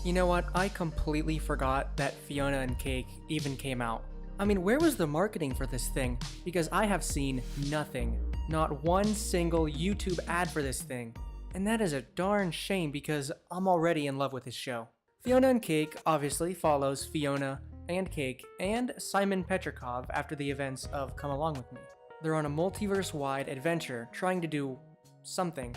You know what, I completely forgot that Fionna and Cake even came out. I mean, where was the marketing for this thing? Because I have seen nothing. Not one single YouTube ad for this thing. And that is a darn shame because I'm already in love with this show. Fionna and Cake obviously follows Fionna and Cake and Simon Petrikov after the events of Come Along With Me. They're on a multiverse-wide adventure trying to do something.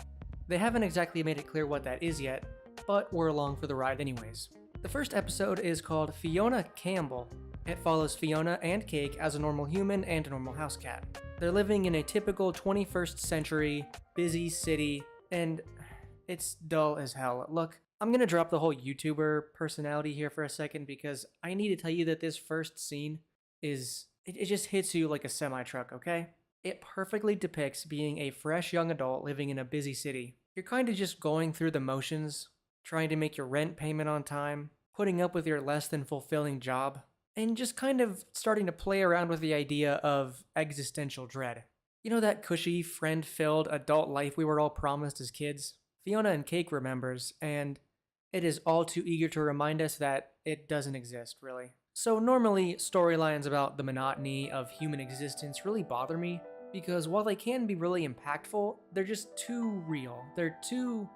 They haven't exactly made it clear what that is yet, but we're along for the ride anyways. The first episode is called Fionna Campbell. It follows Fionna and Cake as a normal human and a normal house cat. They're living in a typical 21st century, busy city, and it's dull as hell. Look, I'm gonna drop the whole YouTuber personality here for a second because I need to tell you that this first scene it just hits you like a semi-truck, okay? It perfectly depicts being a fresh young adult living in a busy city. You're kind of just going through the motions, trying to make your rent payment on time, putting up with your less than fulfilling job, and just kind of starting to play around with the idea of existential dread. You know that cushy, friend-filled adult life we were all promised as kids? Fionna and Cake remembers, and it is all too eager to remind us that it doesn't exist, really. So normally, storylines about the monotony of human existence really bother me, because while they can be really impactful, they're just too real. They're too,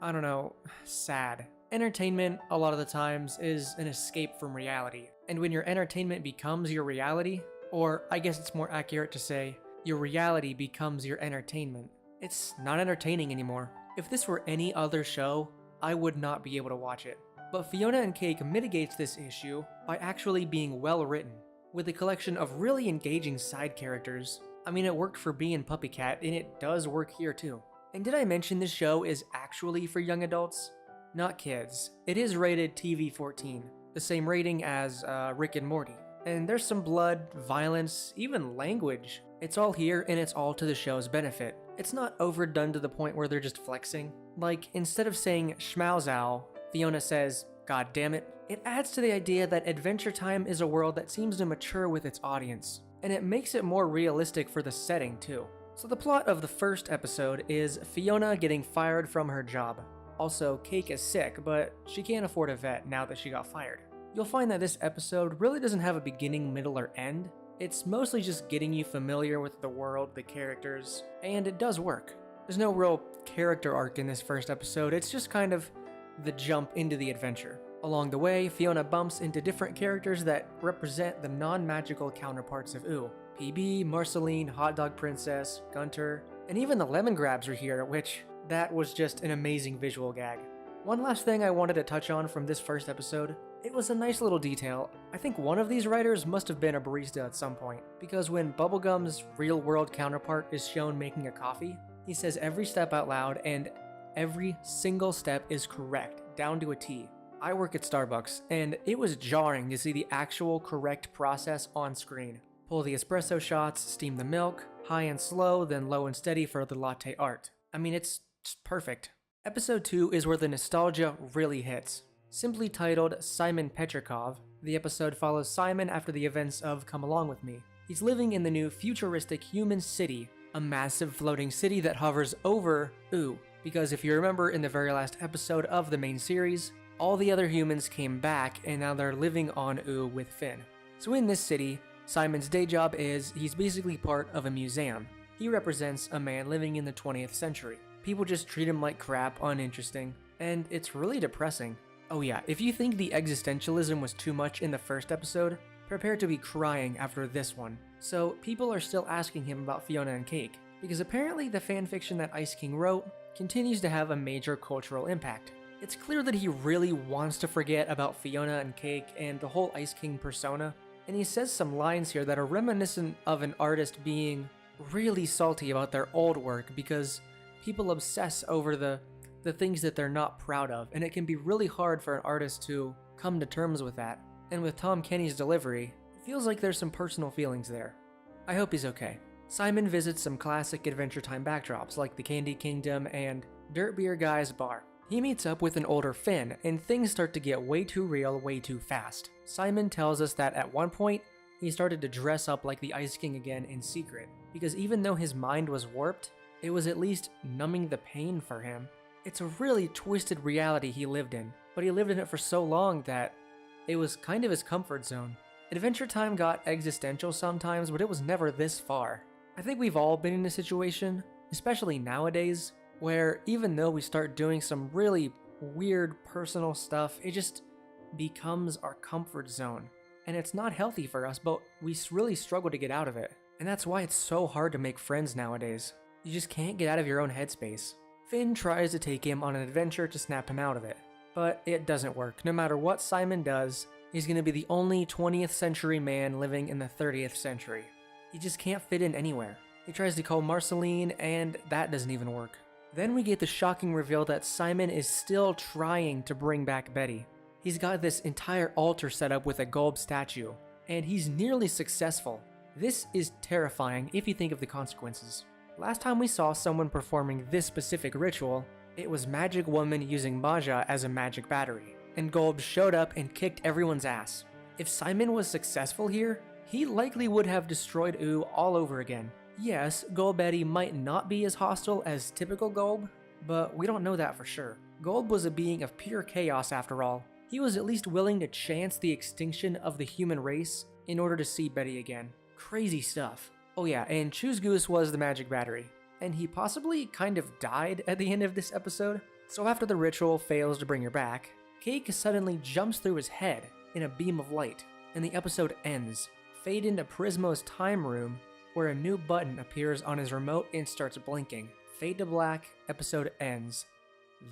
I don't know, sad. Entertainment, a lot of the times, is an escape from reality. And when your entertainment becomes your reality, or I guess it's more accurate to say, your reality becomes your entertainment, it's not entertaining anymore. If this were any other show, I would not be able to watch it. But Fionna and Cake mitigates this issue by actually being well written, with a collection of really engaging side characters. I mean, it worked for Bee and Puppy Cat, and it does work here too. And did I mention this show is actually for young adults? Not kids. It is rated TV-14, the same rating as Rick and Morty. And there's some blood, violence, even language. It's all here and it's all to the show's benefit. It's not overdone to the point where they're just flexing. Like, instead of saying schmauzow, Fionna says, God damn it. It adds to the idea that Adventure Time is a world that seems to mature with its audience. And it makes it more realistic for the setting too. So the plot of the first episode is Fionna getting fired from her job. Also, Cake is sick, but she can't afford a vet now that she got fired. You'll find that this episode really doesn't have a beginning, middle, or end. It's mostly just getting you familiar with the world, the characters, and it does work. There's no real character arc in this first episode, it's just kind of the jump into the adventure. Along the way, Fionna bumps into different characters that represent the non-magical counterparts of Ooh. PB, Marceline, Hot Dog Princess, Gunter, and even the Lemon Grabs are here, which that was just an amazing visual gag. One last thing I wanted to touch on from this first episode, it was a nice little detail. I think one of these writers must have been a barista at some point, because when Bubblegum's real-world counterpart is shown making a coffee, he says every step out loud, and every single step is correct, down to a T. I work at Starbucks, and it was jarring to see the actual correct process on screen. Pull the espresso shots, steam the milk, high and slow, then low and steady for the latte art. I mean, it's just perfect. Episode 2 is where the nostalgia really hits. Simply titled Simon Petrikov, the episode follows Simon after the events of Come Along With Me. He's living in the new futuristic human city, a massive floating city that hovers over Ooh, because if you remember in the very last episode of the main series, all the other humans came back and now they're living on Ooh with Finn. So in this city, Simon's day job is he's basically part of a museum. He represents a man living in the 20th century. People just treat him like crap, uninteresting, and it's really depressing. Oh yeah, if you think the existentialism was too much in the first episode, prepare to be crying after this one. So people are still asking him about Fionna and Cake, because apparently the fanfiction that Ice King wrote continues to have a major cultural impact. It's clear that he really wants to forget about Fionna and Cake and the whole Ice King persona, and he says some lines here that are reminiscent of an artist being really salty about their old work because people obsess over the things that they're not proud of, and it can be really hard for an artist to come to terms with that. And with Tom Kenny's delivery, it feels like there's some personal feelings there. I hope he's okay. Simon visits some classic Adventure Time backdrops like the Candy Kingdom and Dirt Beer Guy's bar. He meets up with an older Finn, and things start to get way too real way too fast. Simon tells us that at one point, he started to dress up like the Ice King again in secret, because even though his mind was warped, it was at least numbing the pain for him. It's a really twisted reality he lived in, but he lived in it for so long that it was kind of his comfort zone. Adventure Time got existential sometimes, but it was never this far. I think we've all been in a situation, especially nowadays, where even though we start doing some really weird personal stuff, it just becomes our comfort zone. And it's not healthy for us, but we really struggle to get out of it. And that's why it's so hard to make friends nowadays. You just can't get out of your own headspace. Finn tries to take him on an adventure to snap him out of it, but it doesn't work. No matter what Simon does, he's going to be the only 20th century man living in the 30th century. He just can't fit in anywhere. He tries to call Marceline, and that doesn't even work. Then we get the shocking reveal that Simon is still trying to bring back Betty. He's got this entire altar set up with a Golb statue, and he's nearly successful. This is terrifying if you think of the consequences. Last time we saw someone performing this specific ritual, it was Magic Woman using Maja as a magic battery, and Golb showed up and kicked everyone's ass. If Simon was successful here, he likely would have destroyed Ooh all over again. Yes, Golbetti might not be as hostile as typical Golb, but we don't know that for sure. Golb was a being of pure chaos after all. He was at least willing to chance the extinction of the human race in order to see Betty again. Crazy stuff. Oh yeah, and Choose Goose was the magic battery, and he possibly kind of died at the end of this episode. So after the ritual fails to bring her back, Cake suddenly jumps through his head in a beam of light, and the episode ends. Fade into Prismo's time room, where a new button appears on his remote and starts blinking. Fade to black, episode ends.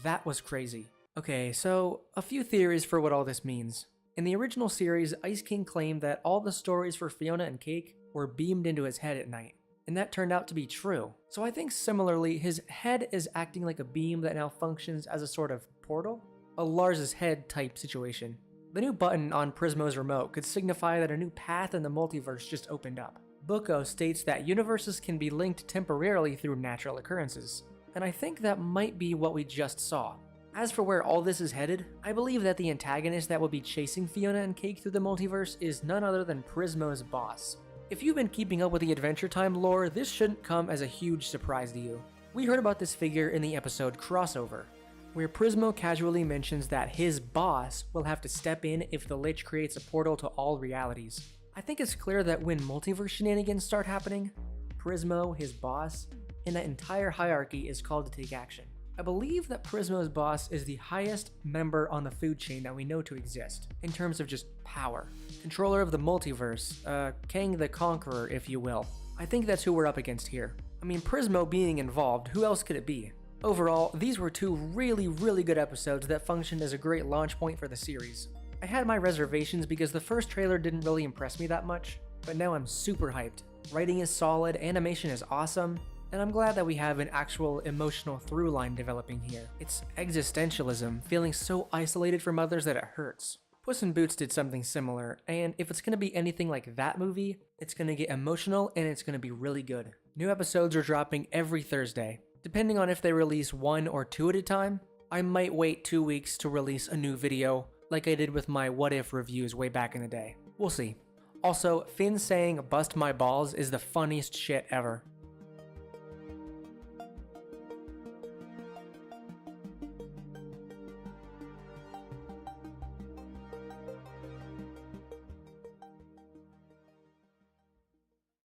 That was crazy. Okay, so a few theories for what all this means. In the original series, Ice King claimed that all the stories for Fionna and Cake were beamed into his head at night, and that turned out to be true. So I think similarly, his head is acting like a beam that now functions as a sort of portal? A Lars's head type situation. The new button on Prismo's remote could signify that a new path in the multiverse just opened up. Bucco states that universes can be linked temporarily through natural occurrences, and I think that might be what we just saw. As for where all this is headed, I believe that the antagonist that will be chasing Fionna and Cake through the multiverse is none other than Prismo's boss. If you've been keeping up with the Adventure Time lore, this shouldn't come as a huge surprise to you. We heard about this figure in the episode Crossover, where Prismo casually mentions that his boss will have to step in if the Lich creates a portal to all realities. I think it's clear that when multiverse shenanigans start happening, Prismo, his boss, and that entire hierarchy is called to take action. I believe that Prismo's boss is the highest member on the food chain that we know to exist, in terms of just power. Controller of the multiverse, Kang the Conqueror, if you will. I think that's who we're up against here. I mean, Prismo being involved, who else could it be? Overall, these were two really good episodes that functioned as a great launch point for the series. I had my reservations because the first trailer didn't really impress me that much, but now I'm super hyped. Writing is solid, animation is awesome, and I'm glad that we have an actual emotional through line developing here. It's existentialism, feeling so isolated from others that it hurts. Puss in Boots did something similar, and if it's gonna be anything like that movie, it's gonna get emotional and it's gonna be really good. New episodes are dropping every Thursday. Depending on if they release 1 or 2 at a time, I might wait 2 weeks to release a new video, like I did with my What If reviews way back in the day. We'll see. Also, Finn saying "bust my balls" is the funniest shit ever.